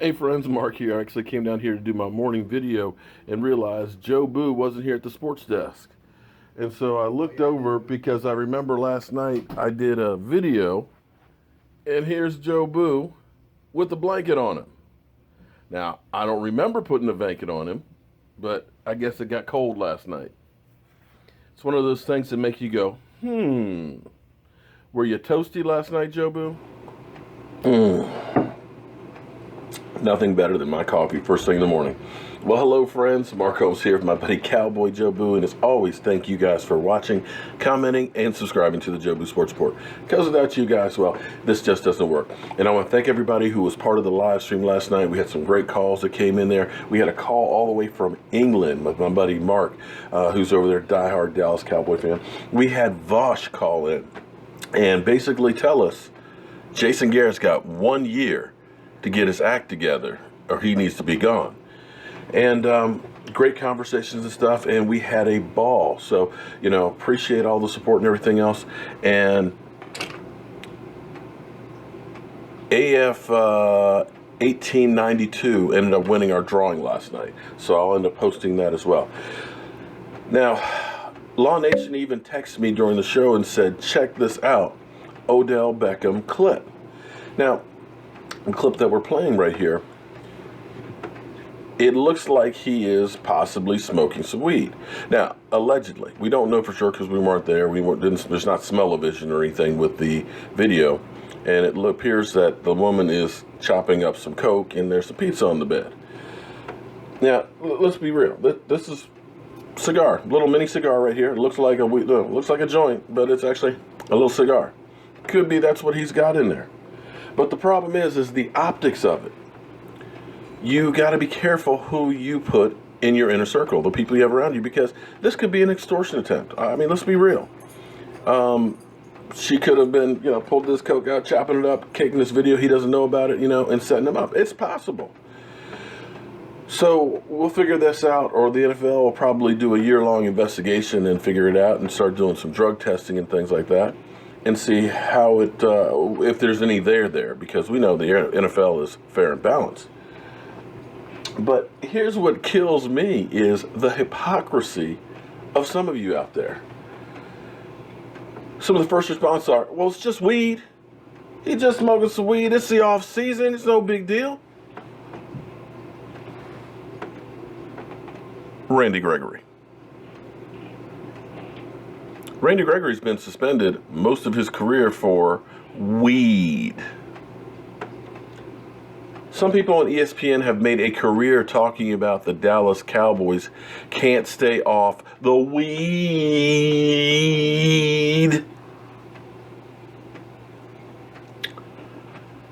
Hey friends, Mark here. I actually came down here to do my morning video and realized Jobu wasn't here at the sports desk. And so I looked over because I remember last night I did a video and here's Jobu with a blanket on him. Now, I don't remember putting a blanket on him, but I guess it got cold last night. It's one of those things that make you go, were you toasty last night, Jobu? Nothing better than my coffee first thing in the morning. Well, hello friends, Mark Holmes here with my buddy CowboyJobu, and as always, thank you guys for watching, commenting, and subscribing to the Jobu Sports Report. Because without you guys, well, this just doesn't work. And I want to thank everybody who was part of the live stream last night. We had some great calls that came in there. We had a call all the way from England with my buddy Mark, who's over there, diehard Dallas Cowboy fan. We had Vosh call in and basically tell us Jason Garrett's got 1 year to get his act together, or he needs to be gone. And great conversations and stuff, and we had a ball. So, you know, appreciate all the support and everything else. And AF 1892 ended up winning our drawing last night, so I'll end up posting that as well. Now, Law Nation even texted me during the show and said, check this out, Odell Beckham clip. Now, the clip that we're playing right here, it looks like he is possibly smoking some weed. Now, allegedly, we don't know for sure because we weren't there. There's not smell-o-vision or anything with the video, and it appears that the woman is chopping up some coke and there's some pizza on the bed. Now, let's be real. This is cigar, little mini cigar right here. It looks like a joint, but it's actually a little cigar. Could be that's what he's got in there. But the problem is the optics of it. You got to be careful who you put in your inner circle, the people you have around you, because this could be an extortion attempt. I mean, let's be real. She could have been, pulled this coke out, chopping it up, caking this video. He doesn't know about it, and setting him up. It's possible. So we'll figure this out, or the NFL will probably do a year-long investigation and figure it out and start doing some drug testing and things like that, and see how if there's any there, because we know the NFL is fair and balanced. But here's what kills me is the hypocrisy of some of you out there. Some of the first responses are, well, it's just weed. He just smoking some weed. It's the off season. It's no big deal. Randy Gregory. Randy Gregory's been suspended most of his career for weed. Some people on ESPN have made a career talking about the Dallas Cowboys can't stay off the weed.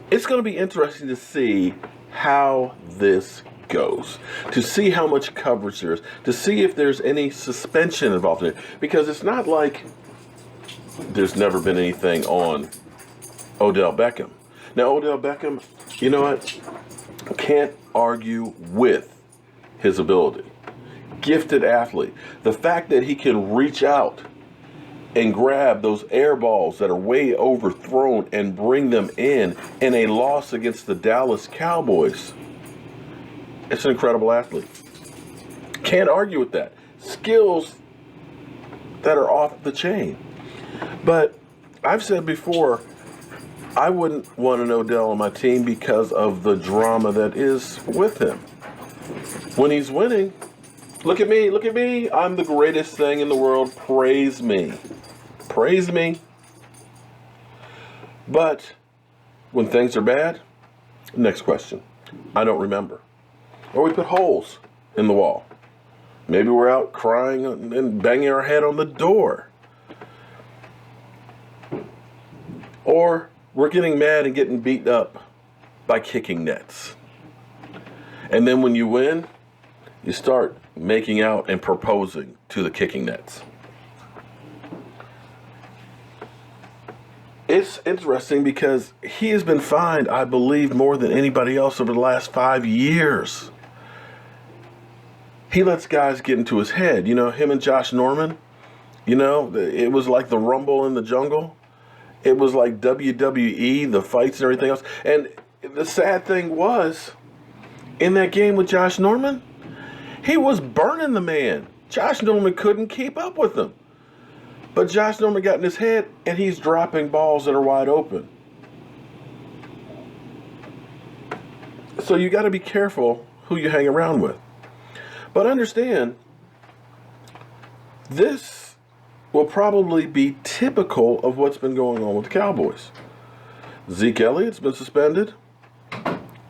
It's going to be interesting to see how this goes, to see how much coverage there is, to see if there's any suspension involved in it, because it's not like there's never been anything on Odell Beckham. Now, Odell Beckham, you know what? Can't argue with his ability. Gifted athlete. The fact that he can reach out and grab those air balls that are way overthrown and bring them in a loss against the Dallas Cowboys. It's an incredible athlete. Can't argue with that. Skills that are off the chain. But I've said before, I wouldn't want an Odell on my team because of the drama that is with him. When he's winning, look at me, I'm the greatest thing in the world, praise me. Praise me. But when things are bad, next question, I don't remember. Or we put holes in the wall. Maybe we're out crying and banging our head on the door. Or we're getting mad and getting beat up by kicking nets. And then when you win, you start making out and proposing to the kicking nets. It's interesting because he has been fined, I believe, more than anybody else over the last 5 years. He lets guys get into his head. Him and Josh Norman, it was like the Rumble in the Jungle. It was like WWE, the fights and everything else. And the sad thing was, in that game with Josh Norman? He was burning the man. Josh Norman couldn't keep up with him. But Josh Norman got in his head, and he's dropping balls that are wide open. So you got to be careful who you hang around with. But understand, this will probably be typical of what's been going on with the Cowboys. Zeke Elliott's been suspended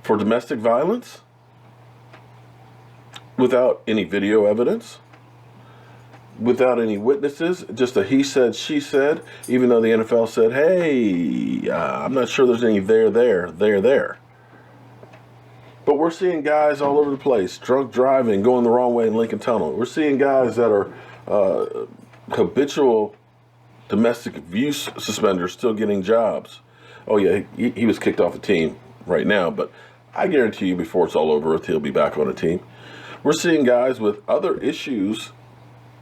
for domestic violence without any video evidence, without any witnesses, just a he said, she said, even though the NFL said, hey, I'm not sure there's any there. But we're seeing guys all over the place, drunk driving, going the wrong way in Lincoln Tunnel. We're seeing guys that are habitual domestic abuse suspenders still getting jobs. Oh, yeah, he was kicked off the team right now, but I guarantee you before it's all over with, he'll be back on the team. We're seeing guys with other issues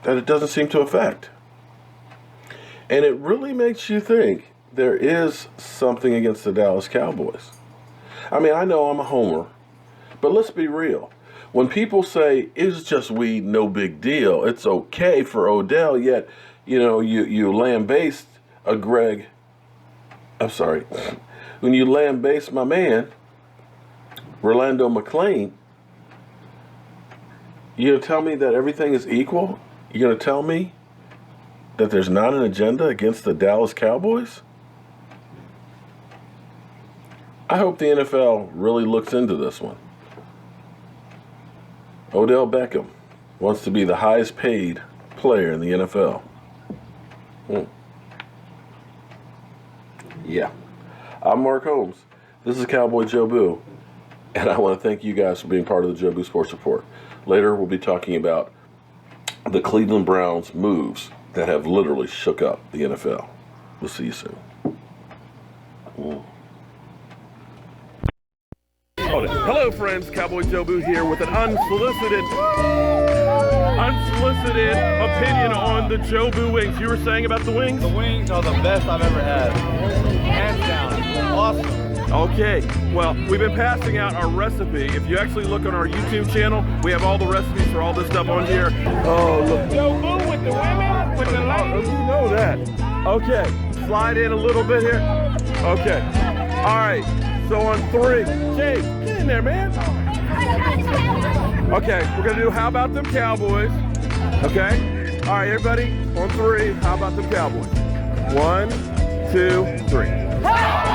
that it doesn't seem to affect. And it really makes you think there is something against the Dallas Cowboys. I mean, I know I'm a homer, but let's be real. When people say, it's just weed, no big deal, it's okay for Odell, yet, you lambaste when you lambaste my man, Rolando McClain, you're going to tell me that everything is equal? You're going to tell me that there's not an agenda against the Dallas Cowboys? I hope the NFL really looks into this one. Odell Beckham wants to be the highest paid player in the NFL. Yeah. I'm Mark Holmes. This is CowboyJobu, and I want to thank you guys for being part of the Jobu Sports Report. Later, we'll be talking about the Cleveland Browns moves that have literally shook up the NFL. We'll see you soon. Hello, friends. CowboyJobu here with an unsolicited opinion on the Jobu wings. You were saying about the wings? The wings are the best I've ever had. Hands down. Awesome. Okay, well, we've been passing out our recipe. If you actually look on our YouTube channel, we have all the recipes for all this stuff on here. Oh, look. Jobu with the women, with the ladies. You know that. Okay, slide in a little bit here. Okay. All right, so on 3. Jay, get in there, man. Okay, we're going to do How About Them Cowboys. Okay? All right, everybody, on 3, How About Them Cowboys. 1, 2, 3.